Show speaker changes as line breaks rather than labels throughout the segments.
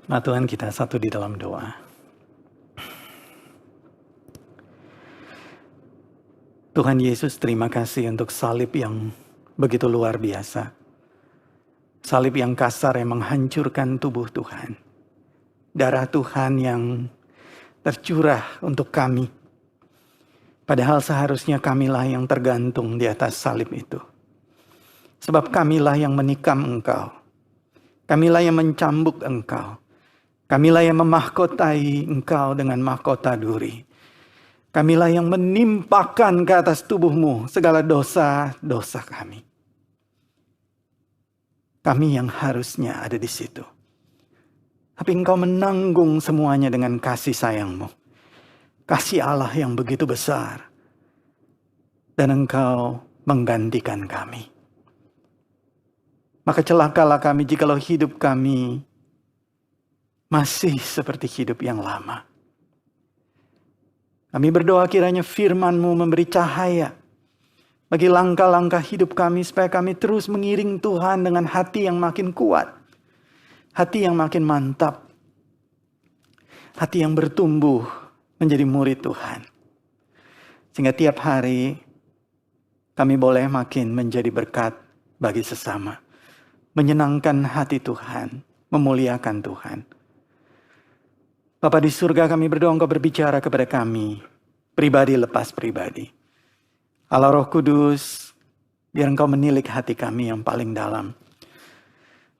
Nah, Tuhan, kita satu di dalam doa. Tuhan Yesus, terima kasih untuk salib yang begitu luar biasa. Salib yang kasar yang menghancurkan tubuh Tuhan. Darah Tuhan yang tercurah untuk kami. Padahal seharusnya kamilah yang tergantung di atas salib itu. Sebab kamilah yang menikam Engkau. Kamilah yang mencambuk Engkau. Kamilah yang memahkotai Engkau dengan mahkota duri. Kamilah yang menimpakan ke atas tubuhmu segala dosa-dosa kami. Kami yang harusnya ada di situ. Tapi Engkau menanggung semuanya dengan kasih sayang-Mu. Kasih Allah yang begitu besar. Dan Engkau menggantikan kami. Maka celakalah kami jikalau hidup kami masih seperti hidup yang lama. Kami berdoa kiranya firman-Mu memberi cahaya bagi langkah-langkah hidup kami supaya kami terus mengiring Tuhan dengan hati yang makin kuat. Hati yang makin mantap. Hati yang bertumbuh menjadi murid Tuhan. Sehingga tiap hari kami boleh makin menjadi berkat bagi sesama. Menyenangkan hati Tuhan, memuliakan Tuhan. Bapa di surga, kami berdoa Engkau berbicara kepada kami, pribadi lepas pribadi. Allah Roh Kudus, biar Engkau menilik hati kami yang paling dalam.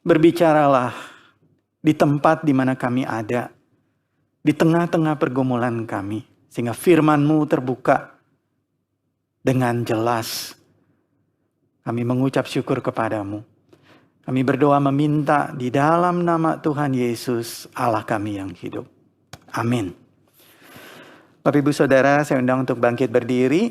Berbicaralah di tempat di mana kami ada, di tengah-tengah pergumulan kami, sehingga firman-Mu terbuka dengan jelas. Kami mengucap syukur kepadamu. Kami berdoa meminta di dalam nama Tuhan Yesus, Allah kami yang hidup. Amin. Bapak Ibu Saudara, saya undang untuk bangkit berdiri.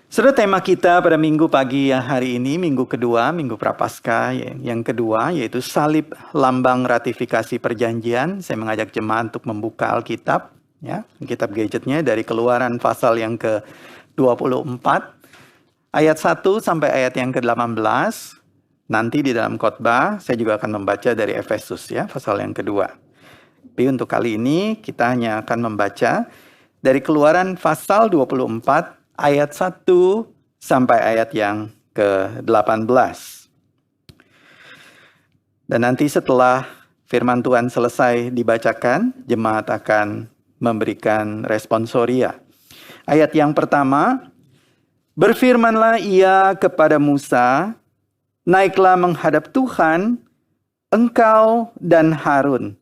Saudara, tema kita pada minggu pagi hari ini, minggu kedua, minggu Prapaskah yang kedua, yaitu salib lambang ratifikasi perjanjian. Saya mengajak jemaat untuk membuka Alkitab, ya, kitab gadgetnya dari Keluaran pasal yang ke-24. Ayat 1 sampai ayat yang ke-18, nanti di dalam khotbah saya juga akan membaca dari Efesus, ya, pasal yang kedua. Tapi untuk kali ini kita hanya akan membaca dari Keluaran pasal 24 ayat 1 sampai ayat yang ke-18. Dan nanti setelah firman Tuhan selesai dibacakan, jemaat akan memberikan responsoria. Ayat yang pertama, berfirmanlah ia kepada Musa, naiklah menghadap Tuhan, engkau dan Harun,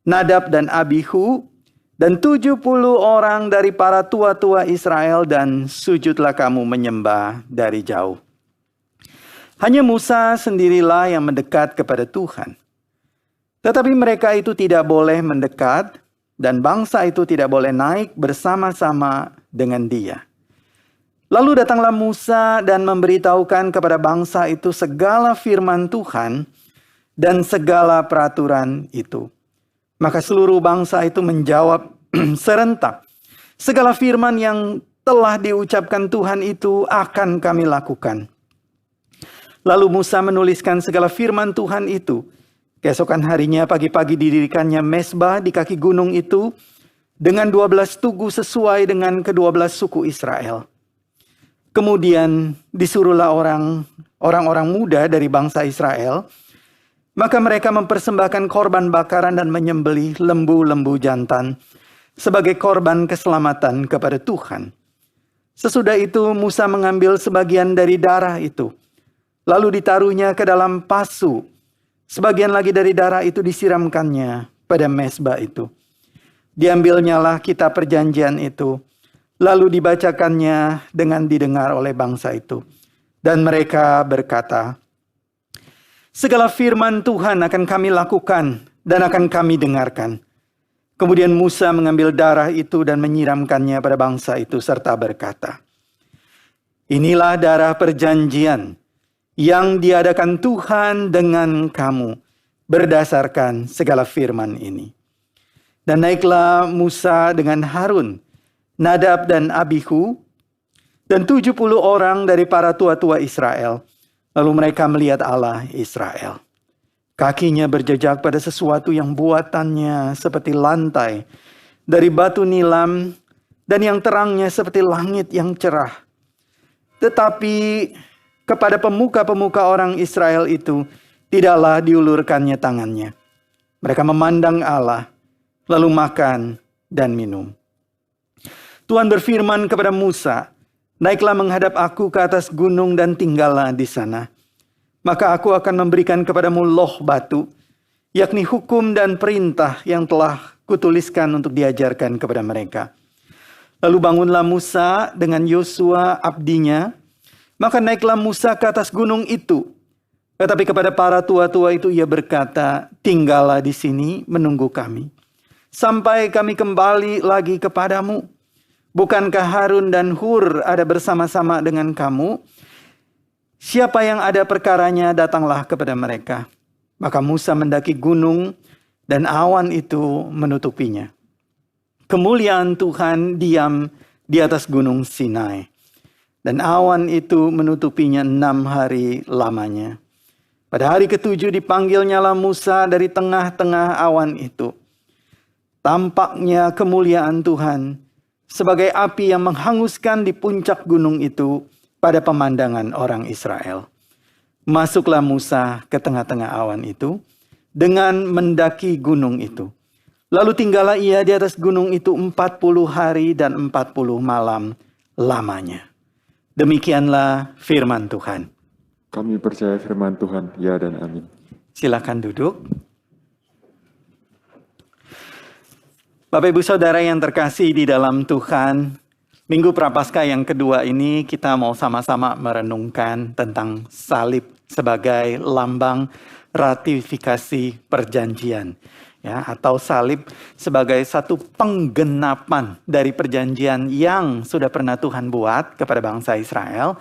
Nadab dan Abihu, dan 70 orang dari para tua-tua Israel, dan sujudlah kamu menyembah dari jauh. Hanya Musa sendirilah yang mendekat kepada Tuhan. Tetapi mereka itu tidak boleh mendekat, dan bangsa itu tidak boleh naik bersama-sama dengan dia. Lalu datanglah Musa dan memberitahukan kepada bangsa itu segala firman Tuhan dan segala peraturan itu. Maka seluruh bangsa itu menjawab serentak, segala firman yang telah diucapkan Tuhan itu akan kami lakukan. Lalu Musa menuliskan segala firman Tuhan itu. Keesokan harinya pagi-pagi didirikannya mezbah di kaki gunung itu dengan 12 tugu sesuai dengan ke-12 suku Israel. Kemudian disuruhlah orang-orang muda dari bangsa Israel. Maka mereka mempersembahkan korban bakaran dan menyembelih lembu-lembu jantan sebagai korban keselamatan kepada Tuhan. Sesudah itu Musa mengambil sebagian dari darah itu. Lalu ditaruhnya ke dalam pasu. Sebagian lagi dari darah itu disiramkannya pada mezbah itu. Diambilnyalah kitab perjanjian itu. Lalu dibacakannya dengan didengar oleh bangsa itu. Dan mereka berkata, segala firman Tuhan akan kami lakukan dan akan kami dengarkan. Kemudian Musa mengambil darah itu dan menyiramkannya pada bangsa itu serta berkata, inilah darah perjanjian yang diadakan Tuhan dengan kamu berdasarkan segala firman ini. Dan naiklah Musa dengan Harun, Nadab dan Abihu, dan 70 orang dari para tua-tua Israel. Lalu mereka melihat Allah Israel. Kakinya berjejak pada sesuatu yang buatannya seperti lantai dari batu nilam dan yang terangnya seperti langit yang cerah. Tetapi kepada pemuka-pemuka orang Israel itu tidaklah diulurkannya tangannya. Mereka memandang Allah, lalu makan dan minum. Tuhan berfirman kepada Musa, "Naiklah menghadap aku ke atas gunung dan tinggallah di sana. Maka aku akan memberikan kepadamu loh batu, yakni hukum dan perintah yang telah kutuliskan untuk diajarkan kepada mereka." Lalu bangunlah Musa dengan Yosua abdinya. Maka naiklah Musa ke atas gunung itu. Tetapi kepada para tua-tua itu ia berkata, "Tinggallah di sini menunggu kami, sampai kami kembali lagi kepadamu. Bukankah Harun dan Hur ada bersama-sama dengan kamu? Siapa yang ada perkaranya, datanglah kepada mereka." Maka Musa mendaki gunung dan awan itu menutupinya. Kemuliaan Tuhan diam di atas gunung Sinai. Dan awan itu menutupinya 6 hari lamanya. Pada hari ke-7 dipanggilnyalah Musa dari tengah-tengah awan itu. Tampaknya kemuliaan Tuhan sebagai api yang menghanguskan di puncak gunung itu pada pemandangan orang Israel. Masuklah Musa ke tengah-tengah awan itu dengan mendaki gunung itu. Lalu tinggallah ia di atas gunung itu 40 hari dan 40 malam lamanya. Demikianlah firman Tuhan.
Kami percaya firman Tuhan, ya dan amin.
Silakan duduk. Bapak Ibu Saudara yang terkasih di dalam Tuhan, Minggu Prapaskah yang kedua ini kita mau sama-sama merenungkan tentang salib sebagai lambang ratifikasi perjanjian. Ya, atau salib sebagai satu penggenapan dari perjanjian yang sudah pernah Tuhan buat kepada bangsa Israel.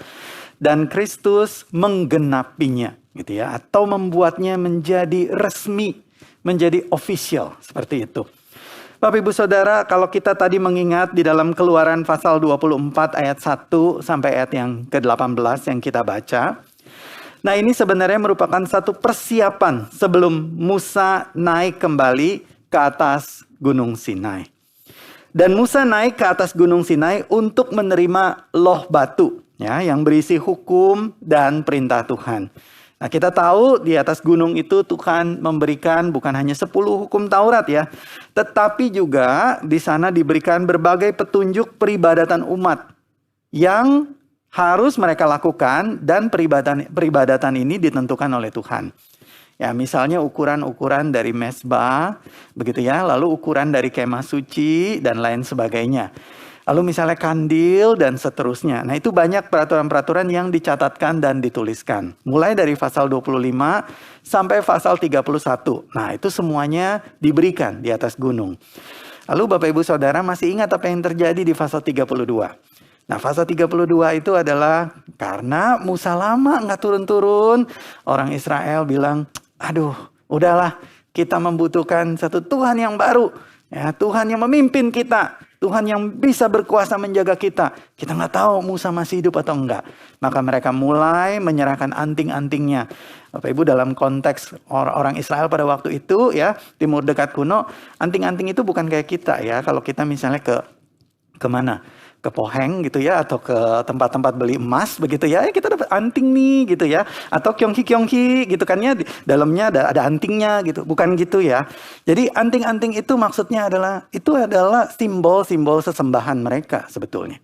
Dan Kristus menggenapinya, gitu ya, atau membuatnya menjadi resmi, menjadi official, seperti itu. Bapak Ibu Saudara, kalau kita tadi mengingat di dalam Keluaran pasal 24 ayat 1 sampai ayat yang ke-18 yang kita baca. Nah, ini sebenarnya merupakan satu persiapan sebelum Musa naik kembali ke atas Gunung Sinai. Dan Musa naik ke atas Gunung Sinai untuk menerima loh batu, ya, yang berisi hukum dan perintah Tuhan. Nah, kita tahu di atas gunung itu Tuhan memberikan bukan hanya 10 hukum Taurat ya, tetapi juga di sana diberikan berbagai petunjuk peribadatan umat yang harus mereka lakukan, dan peribadatan ini ditentukan oleh Tuhan. Ya, misalnya ukuran-ukuran dari mezbah, begitu ya, lalu ukuran dari kemah suci dan lain sebagainya. Lalu misalnya kandil dan seterusnya. Nah, itu banyak peraturan-peraturan yang dicatatkan dan dituliskan. Mulai dari pasal 25 sampai pasal 31. Nah, itu semuanya diberikan di atas gunung. Lalu Bapak Ibu Saudara masih ingat apa yang terjadi di pasal 32? Nah, pasal 32 itu adalah karena Musa lama nggak turun-turun, orang Israel bilang, "Aduh, udahlah, kita membutuhkan satu Tuhan yang baru. Ya, Tuhan yang memimpin kita, Tuhan yang bisa berkuasa menjaga kita. Kita nggak tahu Musa masih hidup atau enggak." Maka mereka mulai menyerahkan anting-antingnya. Bapak Ibu, dalam konteks orang Israel pada waktu itu ya, Timur Dekat kuno, anting-anting itu bukan kayak kita ya. Kalau kita misalnya ke mana? Ke Poheng gitu ya, atau ke tempat-tempat beli emas begitu ya, kita dapat anting nih gitu ya, atau kyonghi gitu kan ya, di dalamnya ada antingnya gitu, bukan gitu ya. Jadi anting-anting itu maksudnya adalah simbol-simbol sesembahan mereka sebetulnya.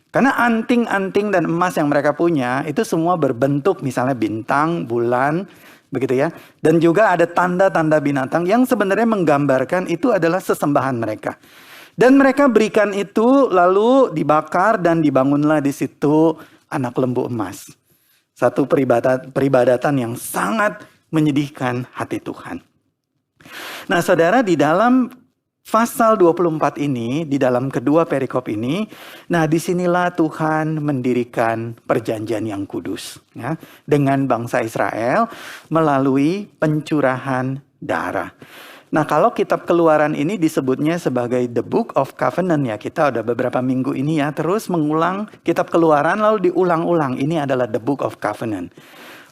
Karena anting-anting dan emas yang mereka punya itu semua berbentuk misalnya bintang, bulan, begitu ya, dan juga ada tanda-tanda binatang yang sebenarnya menggambarkan itu adalah sesembahan mereka. Dan mereka berikan itu lalu dibakar dan dibangunlah di situ anak lembu emas. Satu peribadatan yang sangat menyedihkan hati Tuhan. Nah, Saudara, di dalam pasal 24 ini, di dalam kedua perikop ini, nah disinilah Tuhan mendirikan perjanjian yang kudus ya, dengan bangsa Israel melalui pencurahan darah. Nah, kalau kitab Keluaran ini disebutnya sebagai The Book of Covenant ya. Kita udah beberapa minggu ini ya terus mengulang kitab Keluaran lalu diulang-ulang. Ini adalah The Book of Covenant.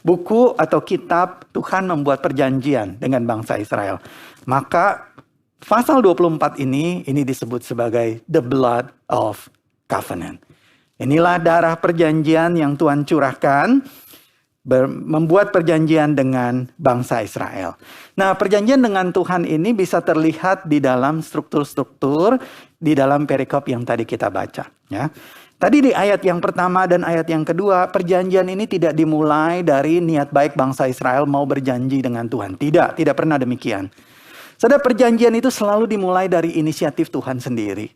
buku atau kitab Tuhan membuat perjanjian dengan bangsa Israel. Maka pasal 24 ini disebut sebagai the blood of covenant. Inilah darah perjanjian yang Tuhan curahkan, membuat perjanjian dengan bangsa Israel. Nah, perjanjian dengan Tuhan ini bisa terlihat di dalam struktur-struktur di dalam perikop yang tadi kita baca. Ya. Tadi di ayat yang pertama dan ayat yang kedua, perjanjian ini tidak dimulai dari niat baik bangsa Israel mau berjanji dengan Tuhan. Tidak pernah demikian. Saudara, perjanjian itu selalu dimulai dari inisiatif Tuhan sendiri.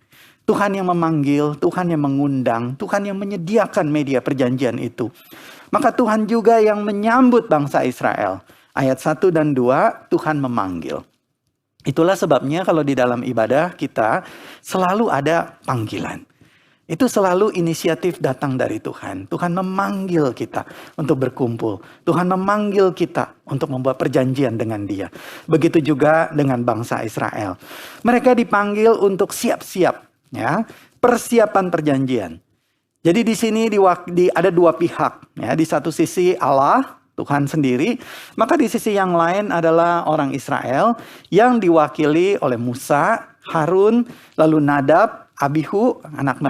Tuhan yang memanggil, Tuhan yang mengundang, Tuhan yang menyediakan media perjanjian itu. Maka Tuhan juga yang menyambut bangsa Israel. Ayat 1 dan 2, Tuhan memanggil. Itulah sebabnya kalau di dalam ibadah kita selalu ada panggilan. Itu selalu inisiatif datang dari Tuhan. Tuhan memanggil kita untuk berkumpul. Tuhan memanggil kita untuk membuat perjanjian dengan Dia. Begitu juga dengan bangsa Israel. Mereka dipanggil untuk siap-siap. Ya, persiapan perjanjian. Jadi di sini ada dua pihak. Ya, di satu sisi Allah, Tuhan sendiri. Maka di sisi yang lain adalah orang Israel yang diwakili oleh Musa, Harun, lalu Nadab, Abihu, anak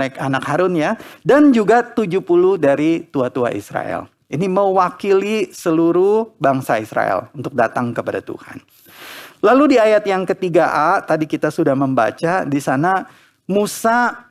Harun ya. Dan juga 70 dari tua-tua Israel. Ini mewakili seluruh bangsa Israel untuk datang kepada Tuhan. Lalu di ayat yang ketiga A, tadi kita sudah membaca, di sana Musa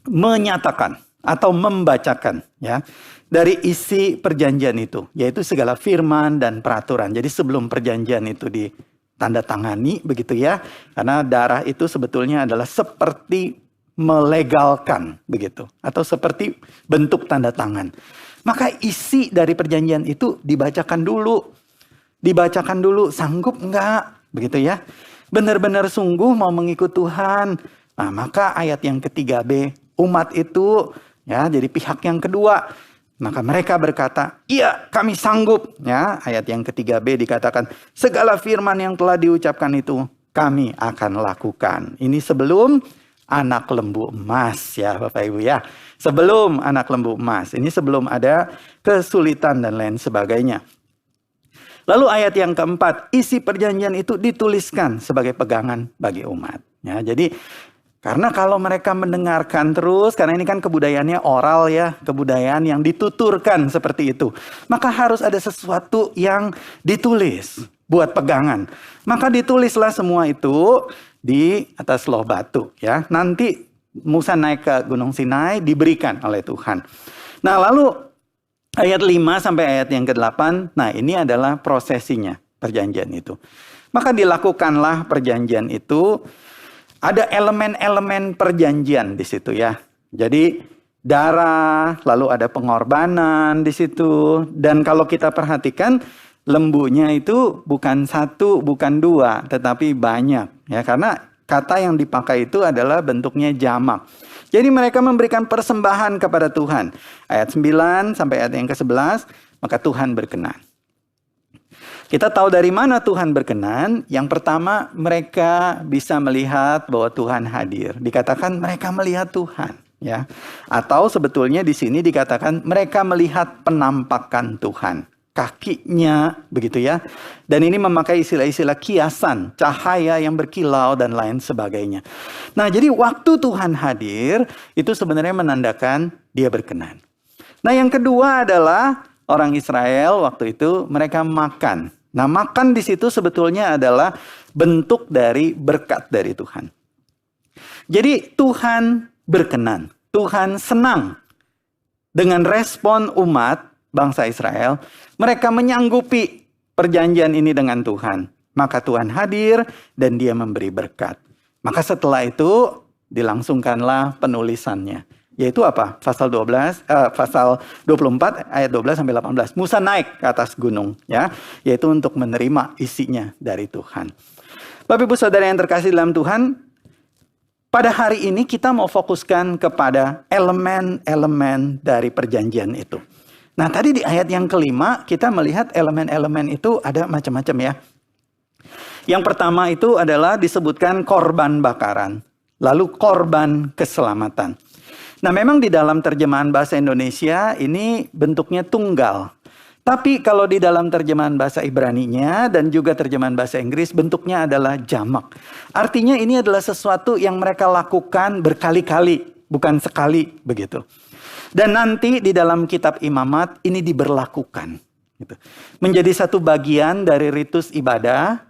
menyatakan atau membacakan ya dari isi perjanjian itu, yaitu segala firman dan peraturan. Jadi sebelum perjanjian itu ditandatangani begitu ya, karena darah itu sebetulnya adalah seperti melegalkan begitu, atau seperti bentuk tanda tangan. Maka isi dari perjanjian itu dibacakan dulu, sanggup enggak begitu ya? Benar-benar sungguh mau mengikut Tuhan. Nah, maka ayat yang ketiga B, umat itu ya jadi pihak yang kedua. Maka mereka berkata, iya kami sanggup. Ya, ayat yang ketiga B dikatakan, segala firman yang telah diucapkan itu kami akan lakukan. Ini sebelum anak lembu emas ya Bapak Ibu ya. Sebelum anak lembu emas. Ini sebelum ada kesulitan dan lain sebagainya. Lalu ayat yang keempat, isi perjanjian itu dituliskan sebagai pegangan bagi umat. Ya, jadi karena kalau mereka mendengarkan terus, karena ini kan kebudayaannya oral ya, kebudayaan yang dituturkan seperti itu. Maka harus ada sesuatu yang ditulis buat pegangan. Maka ditulislah semua itu di atas loh batu ya. Nanti Musa naik ke Gunung Sinai diberikan oleh Tuhan. Nah lalu ayat 5 sampai ayat yang ke-8, nah ini adalah prosesinya perjanjian itu. Maka dilakukanlah perjanjian itu. Ada elemen-elemen perjanjian di situ ya. Jadi darah, lalu ada pengorbanan di situ. Dan kalau kita perhatikan lembunya itu bukan satu, bukan dua, tetapi banyak ya. Karena kata yang dipakai itu adalah bentuknya jamak. Jadi mereka memberikan persembahan kepada Tuhan. Ayat 9 sampai ayat yang ke-11, maka Tuhan berkenan. Kita tahu dari mana Tuhan berkenan. Yang pertama, mereka bisa melihat bahwa Tuhan hadir. Dikatakan mereka melihat Tuhan, ya. Atau sebetulnya di sini dikatakan mereka melihat penampakan Tuhan, kakinya, begitu ya. Dan ini memakai istilah-istilah kiasan, cahaya yang berkilau dan lain sebagainya. Nah, jadi waktu Tuhan hadir itu sebenarnya menandakan Dia berkenan. Nah, yang kedua adalah orang Israel waktu itu mereka makan. Nah, makan di situ sebetulnya adalah bentuk dari berkat dari Tuhan. Jadi Tuhan berkenan, Tuhan senang dengan respon umat bangsa Israel. Mereka menyanggupi perjanjian ini dengan Tuhan. Maka Tuhan hadir dan Dia memberi berkat. Maka setelah itu dilangsungkanlah penulisannya. Yaitu apa? Pasal 24 ayat 12 sampai 18. Musa naik ke atas gunung ya, yaitu untuk menerima isinya dari Tuhan. Bapak Ibu Saudara yang terkasih dalam Tuhan, pada hari ini kita mau fokuskan kepada elemen-elemen dari perjanjian itu. Nah, tadi di ayat yang kelima kita melihat elemen-elemen itu ada macam-macam ya. Yang pertama itu adalah disebutkan korban bakaran, lalu korban keselamatan. Nah, memang di dalam terjemahan bahasa Indonesia ini bentuknya tunggal. Tapi kalau di dalam terjemahan bahasa Ibraninya dan juga terjemahan bahasa Inggris bentuknya adalah jamak. Artinya ini adalah sesuatu yang mereka lakukan berkali-kali, bukan sekali begitu. Dan nanti di dalam kitab Imamat ini diberlakukan. Gitu. Menjadi satu bagian dari ritus ibadah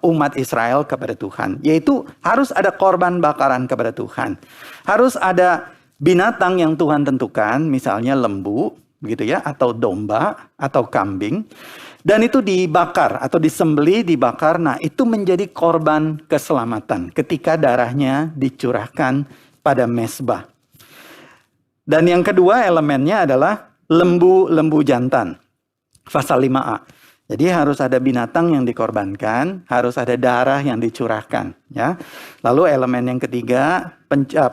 umat Israel kepada Tuhan. Yaitu harus ada korban bakaran kepada Tuhan. Harus ada binatang yang Tuhan tentukan, misalnya lembu, begitu ya, atau domba, atau kambing. Dan itu dibakar atau disembelih, dibakar. Nah, itu menjadi korban keselamatan ketika darahnya dicurahkan pada mezbah. Dan yang kedua elemennya adalah lembu jantan. Pasal 5a. Jadi harus ada binatang yang dikorbankan, harus ada darah yang dicurahkan, ya. Lalu elemen yang ketiga,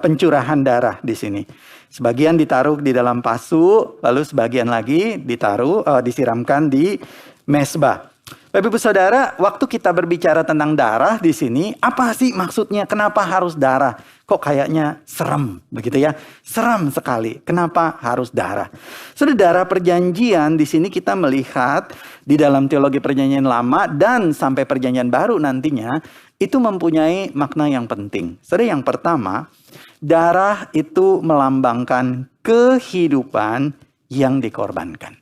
pencurahan darah di sini. Sebagian ditaruh di dalam pasu, lalu sebagian lagi disiramkan di mezbah. Bapak Ibu Saudara, waktu kita berbicara tentang darah di sini, apa sih maksudnya? Kenapa harus darah? Kok kayaknya serem, begitu ya? Serem sekali. Kenapa harus darah? Sudah darah perjanjian di sini kita melihat di dalam teologi perjanjian lama dan sampai perjanjian baru nantinya itu mempunyai makna yang penting. Sudah yang pertama, darah itu melambangkan kehidupan yang dikorbankan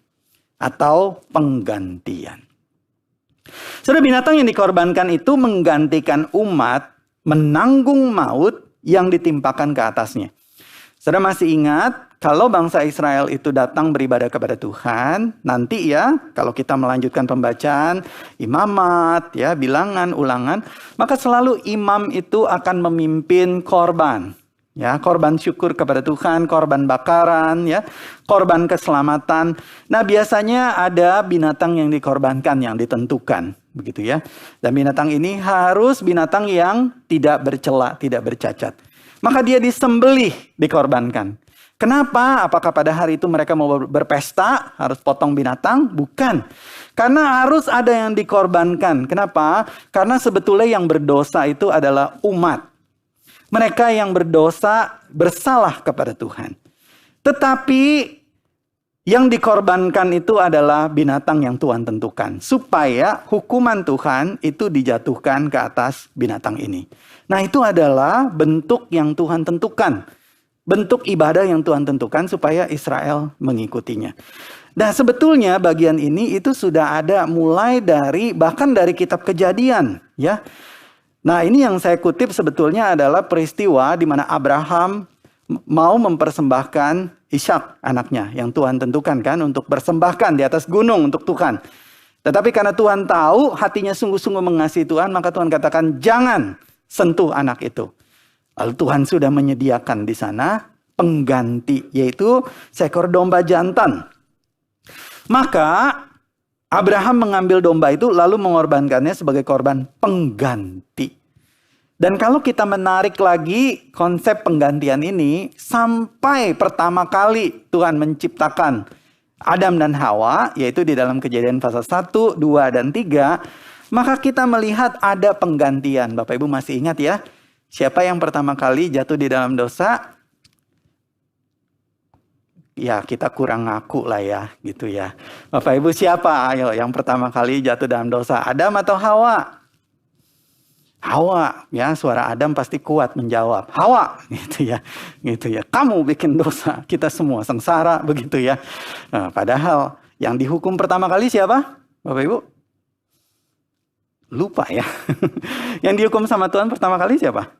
atau penggantian. Saudara, binatang yang dikorbankan itu menggantikan umat menanggung maut yang ditimpakan ke atasnya. Saudara masih ingat kalau bangsa Israel itu datang beribadah kepada Tuhan, nanti ya kalau kita melanjutkan pembacaan Imamat, ya Bilangan, Ulangan, maka selalu imam itu akan memimpin korban. Ya, korban syukur kepada Tuhan, korban bakaran, ya, korban keselamatan. Nah, biasanya ada binatang yang dikorbankan yang ditentukan, begitu ya. Dan binatang ini harus binatang yang tidak bercela, tidak bercacat. Maka dia disembelih, dikorbankan. Kenapa? Apakah pada hari itu mereka mau berpesta, harus potong binatang? Bukan. Karena harus ada yang dikorbankan. Kenapa? Karena sebetulnya yang berdosa itu adalah umat. Mereka yang berdosa bersalah kepada Tuhan. Tetapi yang dikorbankan itu adalah binatang yang Tuhan tentukan. Supaya hukuman Tuhan itu dijatuhkan ke atas binatang ini. Nah, itu adalah bentuk yang Tuhan tentukan. Bentuk ibadah yang Tuhan tentukan supaya Israel mengikutinya. Nah, sebetulnya bagian ini itu sudah ada mulai dari bahkan dari kitab Kejadian, ya. Nah, ini yang saya kutip sebetulnya adalah peristiwa di mana Abraham mau mempersembahkan Ishak anaknya yang Tuhan tentukan kan untuk persembahkan di atas gunung untuk Tuhan. Tetapi karena Tuhan tahu hatinya sungguh-sungguh mengasihi Tuhan, maka Tuhan katakan jangan sentuh anak itu. Lalu Tuhan sudah menyediakan di sana pengganti, yaitu seekor domba jantan. Maka Abraham mengambil domba itu lalu mengorbankannya sebagai korban pengganti. Dan kalau kita menarik lagi konsep penggantian ini, sampai pertama kali Tuhan menciptakan Adam dan Hawa, yaitu di dalam Kejadian pasal 1, 2, dan 3, maka kita melihat ada penggantian. Bapak Ibu masih ingat ya, siapa yang pertama kali jatuh di dalam dosa? Ya, kita kurang ngaku lah ya, gitu ya. Bapak Ibu siapa? Ayo, yang pertama kali jatuh dalam dosa, Adam atau Hawa? Hawa, ya, suara Adam pasti kuat menjawab. Hawa, gitu ya. Gitu ya. Kamu bikin dosa, kita semua sengsara, begitu ya. Nah, padahal yang dihukum pertama kali siapa? Bapak Ibu? Lupa ya. Yang dihukum sama Tuhan pertama kali siapa?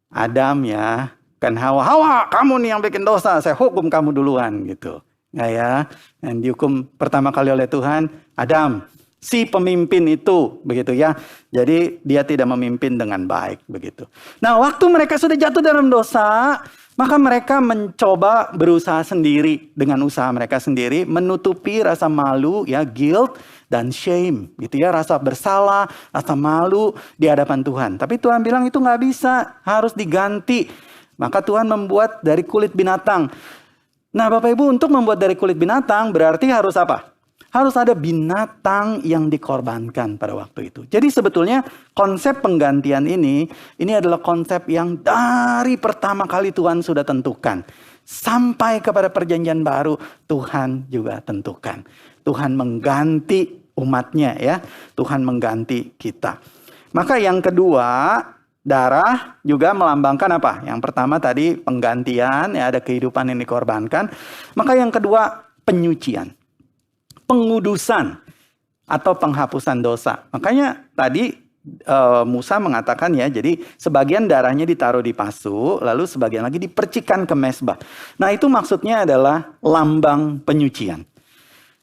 Adam ya. Kan Hawa, kamu nih yang bikin dosa, saya hukum kamu duluan gitu. Nggak ya, yang dihukum pertama kali oleh Tuhan, Adam, si pemimpin itu, begitu ya. Jadi dia tidak memimpin dengan baik, begitu. Nah, waktu mereka sudah jatuh dalam dosa, maka mereka mencoba berusaha sendiri dengan usaha mereka sendiri, menutupi rasa malu, ya, guilt dan shame, gitu ya, rasa bersalah, rasa malu di hadapan Tuhan. Tapi Tuhan bilang itu nggak bisa, harus diganti. Maka Tuhan membuat dari kulit binatang. Nah, Bapak Ibu, untuk membuat dari kulit binatang berarti harus apa? Harus ada binatang yang dikorbankan pada waktu itu. Jadi sebetulnya konsep penggantian ini adalah konsep yang dari pertama kali Tuhan sudah tentukan. Sampai kepada perjanjian baru Tuhan juga tentukan. Tuhan mengganti umatnya ya. Tuhan mengganti kita. Maka yang kedua, darah juga melambangkan apa? Yang pertama tadi penggantian, ya ada kehidupan yang dikorbankan. Maka yang kedua, penyucian. Pengudusan atau penghapusan dosa. Makanya tadi Musa mengatakan ya, jadi sebagian darahnya ditaruh di pasu, lalu sebagian lagi dipercikan ke mezbah. Nah itu maksudnya adalah lambang penyucian.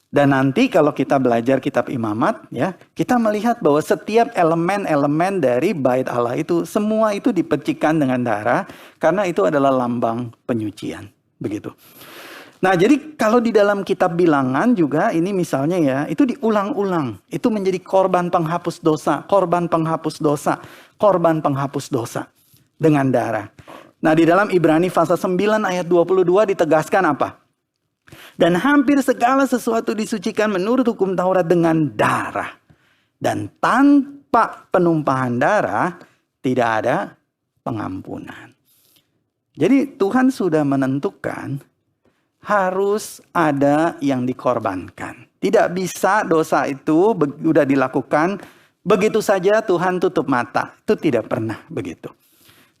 Dan nanti kalau kita belajar kitab Imamat ya, kita melihat bahwa setiap elemen-elemen dari bait Allah itu semua itu dipercikan dengan darah karena itu adalah lambang penyucian, begitu. Nah, jadi kalau di dalam kitab Bilangan juga ini misalnya ya, itu diulang-ulang. Itu menjadi korban penghapus dosa, korban penghapus dosa, korban penghapus dosa dengan darah. Nah, di dalam Ibrani pasal 9 ayat 22 ditegaskan apa? Dan hampir segala sesuatu disucikan menurut hukum Taurat dengan darah. Dan tanpa penumpahan darah tidak ada pengampunan. Jadi Tuhan sudah menentukan harus ada yang dikorbankan. Tidak bisa dosa itu sudah dilakukan begitu saja Tuhan tutup mata. Itu tidak pernah begitu.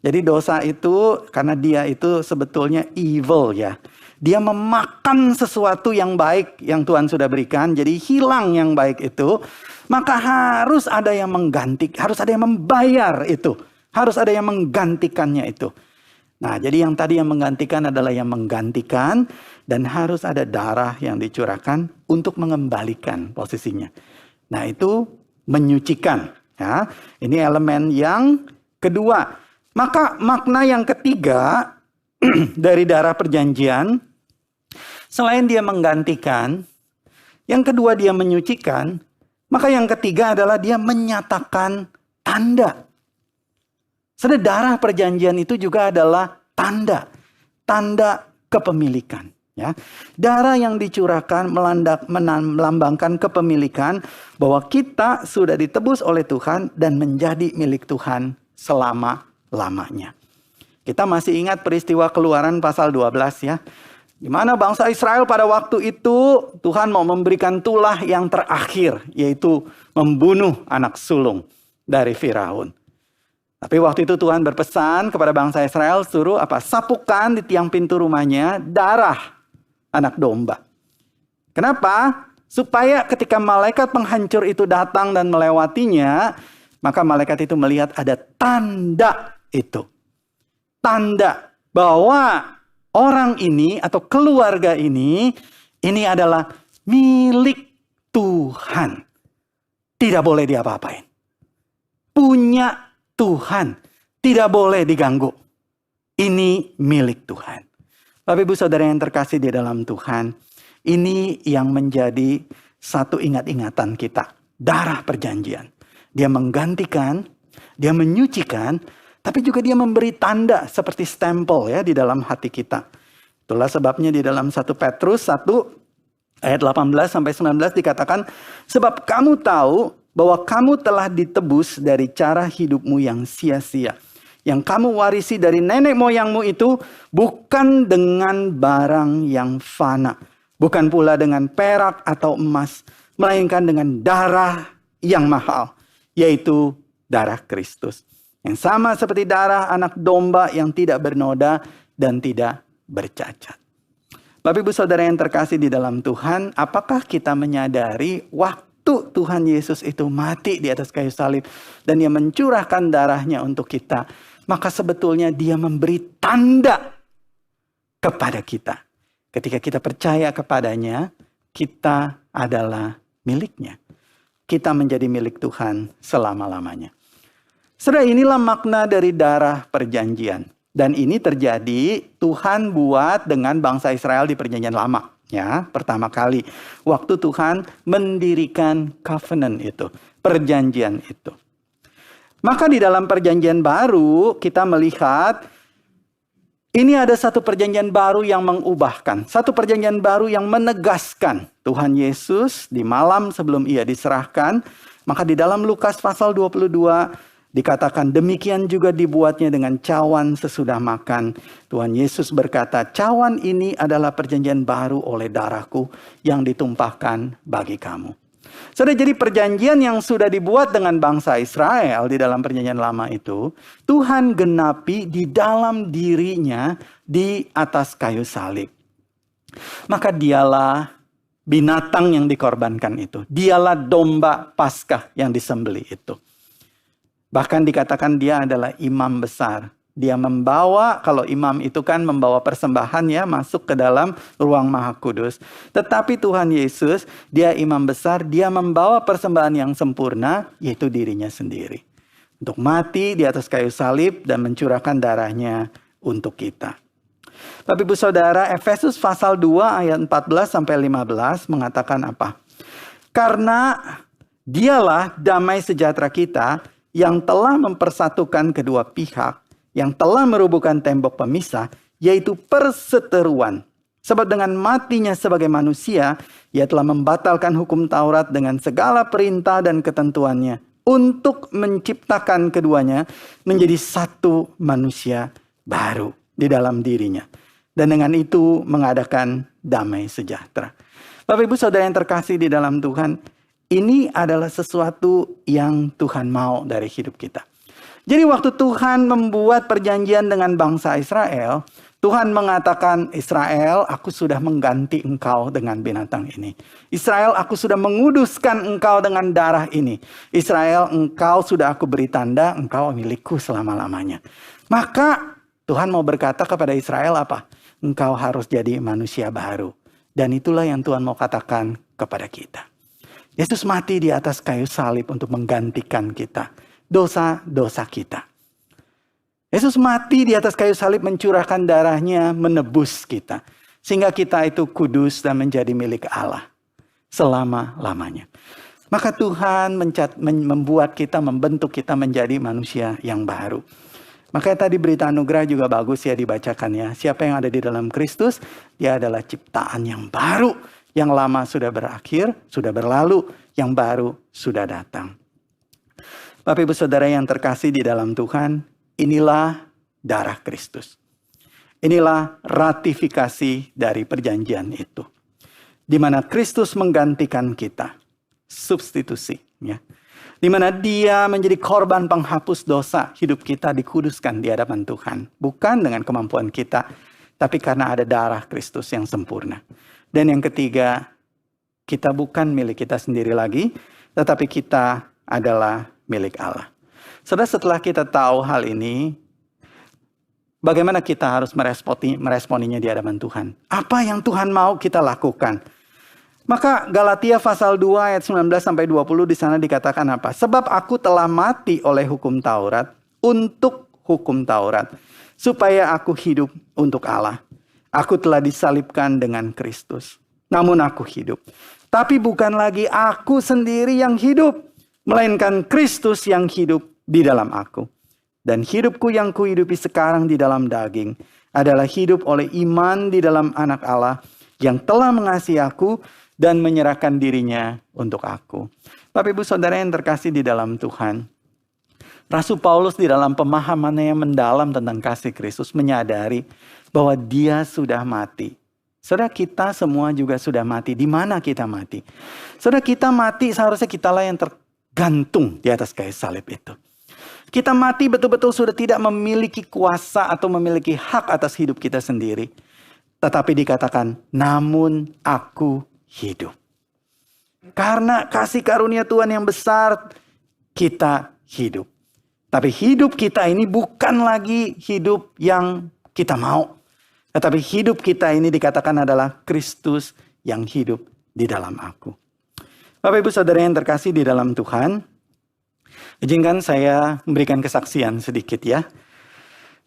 Jadi dosa itu karena dia itu sebetulnya evil ya. Dia memakan sesuatu yang baik yang Tuhan sudah berikan. Jadi hilang yang baik itu. Maka harus ada yang mengganti. Harus ada yang membayar itu. Harus ada yang menggantikannya itu. Nah, jadi yang tadi yang menggantikan adalah yang menggantikan dan harus ada darah yang dicurahkan untuk mengembalikan posisinya. Nah, itu menyucikan. Ya, ini elemen yang kedua. Maka makna yang ketiga dari darah perjanjian, selain dia menggantikan, yang kedua dia menyucikan, maka yang ketiga adalah dia menyatakan tanda. Saudara, darah perjanjian itu juga adalah tanda kepemilikan. Ya, darah yang dicurahkan melambangkan kepemilikan bahwa kita sudah ditebus oleh Tuhan dan menjadi milik Tuhan selama-lamanya. Kita masih ingat peristiwa Keluaran pasal 12 ya. Di mana bangsa Israel pada waktu itu Tuhan mau memberikan tulah yang terakhir, yaitu membunuh anak sulung dari Firaun. Tapi waktu itu Tuhan berpesan kepada bangsa Israel, suruh apa? Sapukan di tiang pintu rumahnya darah anak domba. Kenapa? Supaya ketika malaikat penghancur itu datang dan melewatinya, maka malaikat itu melihat ada tanda itu. Tanda bahwa orang ini atau keluarga ini adalah milik Tuhan. Tidak boleh diapa-apain. Punya Tuhan, tidak boleh diganggu. Ini milik Tuhan. Bapak Ibu Saudara yang terkasih di dalam Tuhan, ini yang menjadi satu ingat-ingatan kita. Darah perjanjian. Dia menggantikan, dia menyucikan, tapi juga dia memberi tanda seperti stempel ya di dalam hati kita. Itulah sebabnya di dalam 1 Petrus 1 ayat 18-19 dikatakan, sebab kamu tahu bahwa kamu telah ditebus dari cara hidupmu yang sia-sia. Yang kamu warisi dari nenek moyangmu itu bukan dengan barang yang fana. Bukan pula dengan perak atau emas. Melainkan dengan darah yang mahal. Yaitu darah Kristus. Yang sama seperti darah anak domba yang tidak bernoda dan tidak bercacat. Bapak Ibu Saudara yang terkasih di dalam Tuhan, apakah kita menyadari waktu Tuhan Yesus itu mati di atas kayu salib dan dia mencurahkan darahnya untuk kita, maka sebetulnya dia memberi tanda kepada kita. Ketika kita percaya kepadanya, kita adalah miliknya. Kita menjadi milik Tuhan selama-lamanya. Saudara, inilah makna dari darah perjanjian. Dan ini terjadi Tuhan buat dengan bangsa Israel di perjanjian lama. Ya, pertama kali waktu Tuhan mendirikan covenant itu, perjanjian itu. Maka di dalam perjanjian baru kita melihat ini ada satu perjanjian baru yang mengubahkan, satu perjanjian baru yang menegaskan Tuhan Yesus di malam sebelum ia diserahkan. Maka di dalam Lukas pasal 22 Dikatakan demikian juga dibuatnya dengan cawan sesudah makan. Tuhan Yesus berkata, cawan ini adalah perjanjian baru oleh darahku yang ditumpahkan bagi kamu. Saudara, jadi perjanjian yang sudah dibuat dengan bangsa Israel di dalam perjanjian lama itu, Tuhan genapi di dalam dirinya di atas kayu salib. Maka dialah binatang yang dikorbankan itu. Dialah domba Paskah yang disembelih itu. Bahkan dikatakan dia adalah imam besar. Dia membawa, kalau imam itu kan membawa persembahan ya, masuk ke dalam ruang maha kudus. Tetapi Tuhan Yesus, dia imam besar, dia membawa persembahan yang sempurna, yaitu dirinya sendiri. Untuk mati di atas kayu salib dan mencurahkan darahnya untuk kita. Bapak Ibu Saudara, Efesus pasal 2 ayat 14-15 mengatakan apa? Karena dialah damai sejahtera kita yang telah mempersatukan kedua pihak, yang telah merubuhkan tembok pemisah, yaitu perseteruan. Sebab dengan matinya sebagai manusia, ia telah membatalkan hukum Taurat dengan segala perintah dan ketentuannya, untuk menciptakan keduanya menjadi satu manusia baru di dalam dirinya. Dan dengan itu mengadakan damai sejahtera. Bapak Ibu Saudara yang terkasih di dalam Tuhan, ini adalah sesuatu yang Tuhan mau dari hidup kita. Jadi waktu Tuhan membuat perjanjian dengan bangsa Israel, Tuhan mengatakan, Israel, aku sudah mengganti engkau dengan binatang ini. Israel, aku sudah menguduskan engkau dengan darah ini. Israel, engkau sudah aku beri tanda, engkau milikku selama-lamanya. Maka Tuhan mau berkata kepada Israel apa? Engkau harus jadi manusia baru. Dan itulah yang Tuhan mau katakan kepada kita. Yesus mati di atas kayu salib untuk menggantikan kita. Dosa-dosa kita. Yesus mati di atas kayu salib mencurahkan darahnya menebus kita. Sehingga kita itu kudus dan menjadi milik Allah. Selama-lamanya. Maka Tuhan membuat kita, membentuk kita menjadi manusia yang baru. Makanya tadi berita anugerah juga bagus ya dibacakan ya. Siapa yang ada di dalam Kristus, dia adalah ciptaan yang baru. Yang lama sudah berakhir, sudah berlalu. Yang baru sudah datang. Bapak Ibu Saudara yang terkasih di dalam Tuhan, inilah darah Kristus. Inilah ratifikasi dari perjanjian itu. Di mana Kristus menggantikan kita. Substitusi. Ya. Di mana dia menjadi korban penghapus dosa. Hidup kita dikuduskan di hadapan Tuhan. Bukan dengan kemampuan kita. Tapi karena ada darah Kristus yang sempurna. Dan yang ketiga, kita bukan milik kita sendiri lagi. Tetapi kita adalah milik Allah. Saudara, setelah kita tahu hal ini, bagaimana kita harus meresponinya di hadapan Tuhan? Apa yang Tuhan mau kita lakukan? Maka Galatia pasal 2 ayat 19-20 di sana dikatakan apa? Sebab aku telah mati oleh hukum Taurat, untuk hukum Taurat, supaya aku hidup untuk Allah. Aku telah disalibkan dengan Kristus. Namun aku hidup. Tapi bukan lagi aku sendiri yang hidup, melainkan Kristus yang hidup di dalam aku. Dan hidupku yang kuhidupi sekarang di dalam daging adalah hidup oleh iman di dalam Anak Allah yang telah mengasihi aku dan menyerahkan dirinya untuk aku. Bapak Ibu Saudara yang terkasih di dalam Tuhan, Rasul Paulus di dalam pemahamannya yang mendalam tentang kasih Kristus menyadari bahwa dia sudah mati. Saudara, kita semua juga sudah mati. Di mana kita mati? Saudara, kita mati seharusnya kitalah yang gantung di atas kayu salib itu. Kita mati betul-betul sudah tidak memiliki kuasa atau memiliki hak atas hidup kita sendiri. Tetapi dikatakan, namun aku hidup. Karena kasih karunia Tuhan yang besar, kita hidup. Tapi hidup kita ini bukan lagi hidup yang kita mau. Tetapi hidup kita ini dikatakan adalah Kristus yang hidup di dalam aku. Bapak Ibu Saudara yang terkasih di dalam Tuhan, izinkan saya memberikan kesaksian sedikit ya.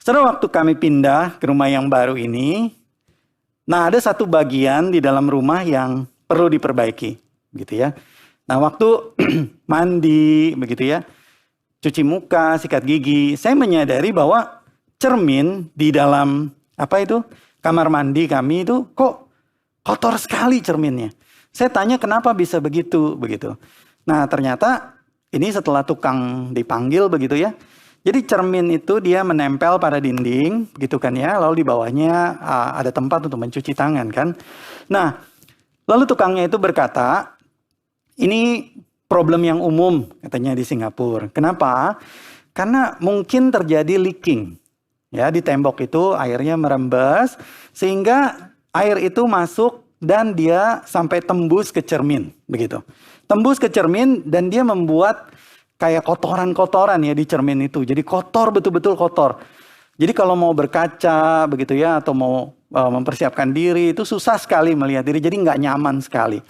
Setelah waktu kami pindah ke rumah yang baru ini, nah ada satu bagian di dalam rumah yang perlu diperbaiki, gitu ya. Nah waktu mandi, begitu ya, cuci muka, sikat gigi, saya menyadari bahwa cermin di dalam kamar mandi kami itu kok kotor sekali cerminnya. Saya tanya kenapa bisa begitu. Nah ternyata Ini setelah tukang dipanggil begitu ya. Jadi cermin itu dia menempel pada dinding, begitu kan ya. Lalu di bawahnya ada tempat untuk mencuci tangan kan. Nah, lalu tukangnya itu berkata, ini problem yang umum katanya di Singapura. Kenapa? Karena mungkin terjadi leaking. Ya, di tembok itu airnya merembes sehingga air itu masuk dan dia sampai tembus ke cermin, begitu. Tembus ke cermin dan dia membuat kayak kotoran-kotoran ya di cermin itu. Jadi kotor, betul-betul kotor. Jadi kalau mau berkaca begitu ya atau mau mempersiapkan diri itu susah sekali melihat diri. Jadi nggak nyaman sekali.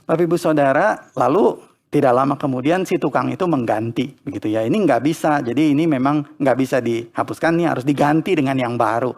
Bapak Ibu Saudara, lalu tidak lama kemudian si tukang itu mengganti begitu ya. Ini nggak bisa. Jadi ini memang nggak bisa dihapuskan, nih harus diganti dengan yang baru.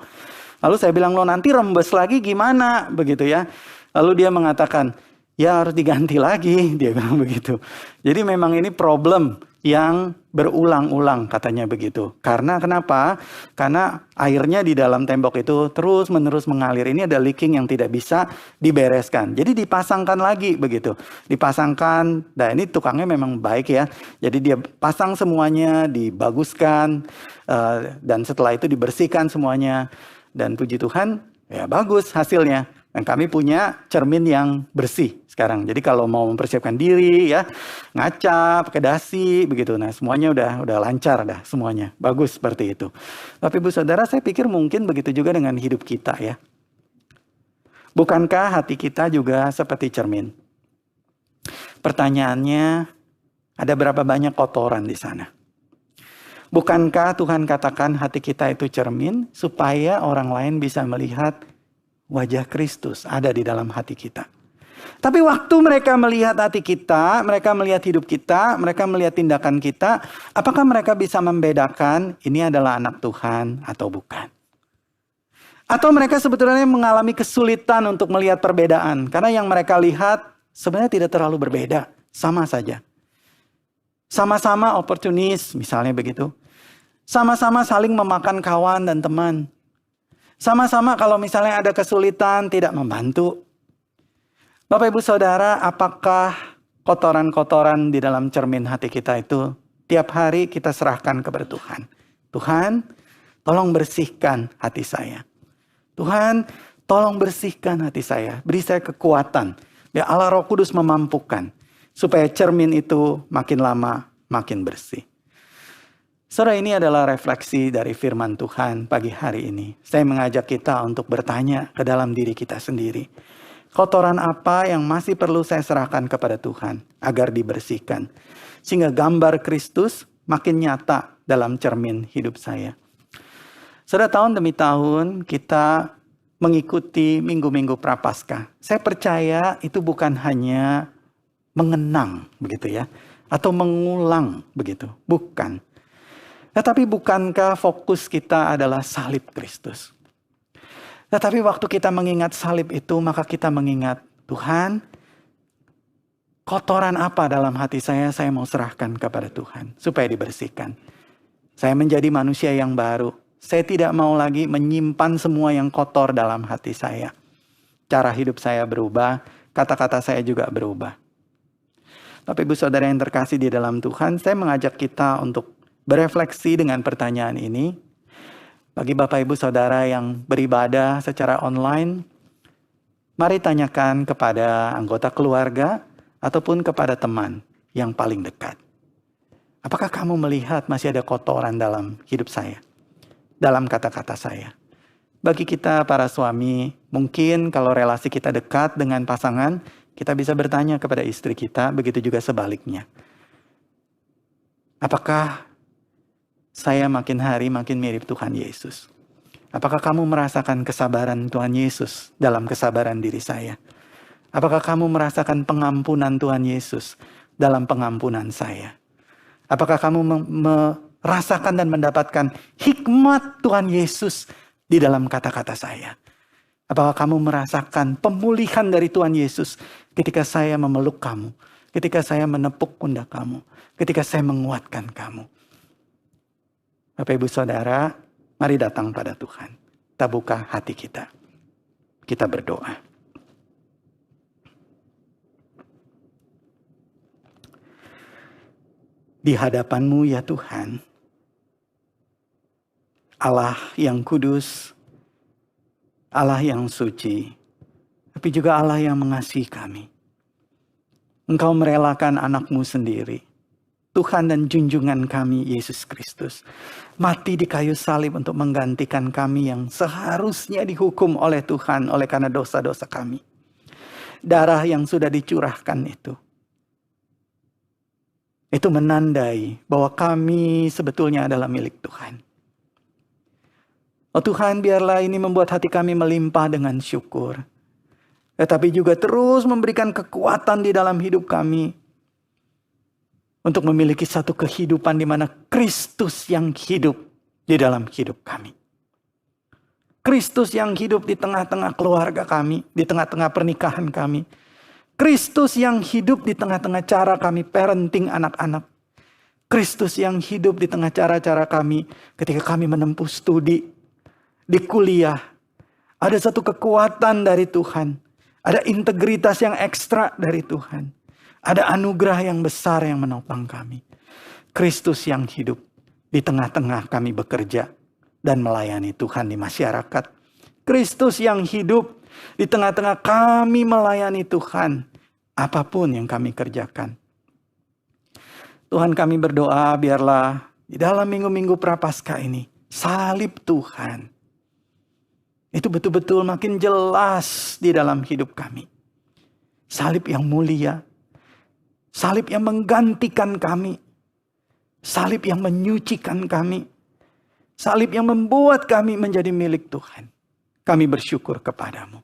Lalu saya bilang, lo nanti rembes lagi gimana begitu ya. Lalu dia mengatakan, ya harus diganti lagi, dia bilang begitu. Jadi memang ini problem yang berulang-ulang katanya begitu. Karena kenapa? Karena airnya di dalam tembok itu terus-menerus mengalir. Ini ada leaking yang tidak bisa dibereskan. Jadi dipasangkan lagi begitu. Dipasangkan, nah ini tukangnya memang baik ya. Jadi dia pasang semuanya, dibaguskan, dan setelah itu dibersihkan semuanya. Dan puji Tuhan, ya bagus hasilnya. Dan kami punya cermin yang bersih sekarang. Jadi kalau mau mempersiapkan diri ya, ngaca, pakai dasi begitu. Nah, semuanya udah lancar dah semuanya. Bagus seperti itu. Bapak Ibu Saudara, saya pikir mungkin begitu juga dengan hidup kita ya. Bukankah hati kita juga seperti cermin? Pertanyaannya, ada berapa banyak kotoran di sana? Bukankah Tuhan katakan hati kita itu cermin supaya orang lain bisa melihat wajah Kristus ada di dalam hati kita. Tapi waktu mereka melihat hati kita, mereka melihat hidup kita, mereka melihat tindakan kita, apakah mereka bisa membedakan ini adalah anak Tuhan atau bukan? Atau mereka sebetulnya mengalami kesulitan untuk melihat perbedaan. Karena yang mereka lihat sebenarnya tidak terlalu berbeda, sama saja. Sama-sama oportunis, misalnya begitu. Sama-sama saling memakan kawan dan teman. Sama-sama kalau misalnya ada kesulitan tidak membantu. Bapak Ibu Saudara, apakah kotoran-kotoran di dalam cermin hati kita itu tiap hari kita serahkan kepada Tuhan? Tuhan, tolong bersihkan hati saya. Tuhan, tolong bersihkan hati saya. Beri saya kekuatan. Biar Allah Roh Kudus memampukan. Supaya cermin itu makin lama makin bersih. Saudara, ini adalah refleksi dari firman Tuhan pagi hari ini. Saya mengajak kita untuk bertanya ke dalam diri kita sendiri. Kotoran apa yang masih perlu saya serahkan kepada Tuhan agar dibersihkan. Sehingga gambar Kristus makin nyata dalam cermin hidup saya. Saudara, tahun demi tahun kita mengikuti minggu-minggu Prapaskah. Saya percaya itu bukan hanya mengenang begitu ya. Atau mengulang begitu. Bukan. Tetapi bukankah fokus kita adalah salib Kristus? Tetapi waktu kita mengingat salib itu, maka kita mengingat, Tuhan, kotoran apa dalam hati saya mau serahkan kepada Tuhan, supaya dibersihkan. Saya menjadi manusia yang baru. Saya tidak mau lagi menyimpan semua yang kotor dalam hati saya. Cara hidup saya berubah, kata-kata saya juga berubah. Bapak Ibu Saudara yang terkasih di dalam Tuhan, saya mengajak kita untuk berefleksi dengan pertanyaan ini. Bagi Bapak Ibu Saudara yang beribadah secara online, mari tanyakan kepada anggota keluarga ataupun kepada teman yang paling dekat. Apakah kamu melihat masih ada kotoran dalam hidup saya? Dalam kata-kata saya. Bagi kita para suami, mungkin kalau relasi kita dekat dengan pasangan, kita bisa bertanya kepada istri kita, begitu juga sebaliknya. Apakah saya makin hari makin mirip Tuhan Yesus? Apakah kamu merasakan kesabaran Tuhan Yesus dalam kesabaran diri saya? Apakah kamu merasakan pengampunan Tuhan Yesus dalam pengampunan saya? Apakah kamu merasakan dan mendapatkan hikmat Tuhan Yesus di dalam kata-kata saya? Apakah kamu merasakan pemulihan dari Tuhan Yesus ketika saya memeluk kamu, ketika saya menepuk pundak kamu, ketika saya menguatkan kamu? Bapak Ibu Saudara, mari datang pada Tuhan. Kita buka hati kita. Kita berdoa. di hadapan-Mu ya Tuhan. Allah yang kudus, Allah yang suci, tapi juga Allah yang mengasihi kami. Engkau merelakan anak-Mu sendiri, Tuhan dan junjungan kami Yesus Kristus, mati di kayu salib untuk menggantikan kami yang seharusnya dihukum oleh Tuhan oleh karena dosa-dosa kami. Darah yang sudah dicurahkan itu menandai bahwa kami sebetulnya adalah milik Tuhan. Oh Tuhan, biarlah ini membuat hati kami melimpah dengan syukur. Tetapi juga terus memberikan kekuatan di dalam hidup kami untuk memiliki satu kehidupan di mana Kristus yang hidup di dalam hidup kami. Kristus yang hidup di tengah-tengah keluarga kami, di tengah-tengah pernikahan kami. Kristus yang hidup di tengah-tengah cara kami parenting anak-anak. Kristus yang hidup di tengah cara-cara kami ketika kami menempuh studi, di kuliah. Ada satu kekuatan dari Tuhan. Ada integritas yang ekstra dari Tuhan. Ada anugerah yang besar yang menopang kami. Kristus yang hidup di tengah-tengah kami bekerja dan melayani Tuhan di masyarakat. Kristus yang hidup di tengah-tengah kami melayani Tuhan. Apapun yang kami kerjakan. Tuhan, kami berdoa biarlah di dalam minggu-minggu Prapaskah ini, salib Tuhan itu betul-betul makin jelas di dalam hidup kami. Salib yang mulia. Salib yang menggantikan kami. Salib yang menyucikan kami. Salib yang membuat kami menjadi milik Tuhan. Kami bersyukur kepadamu.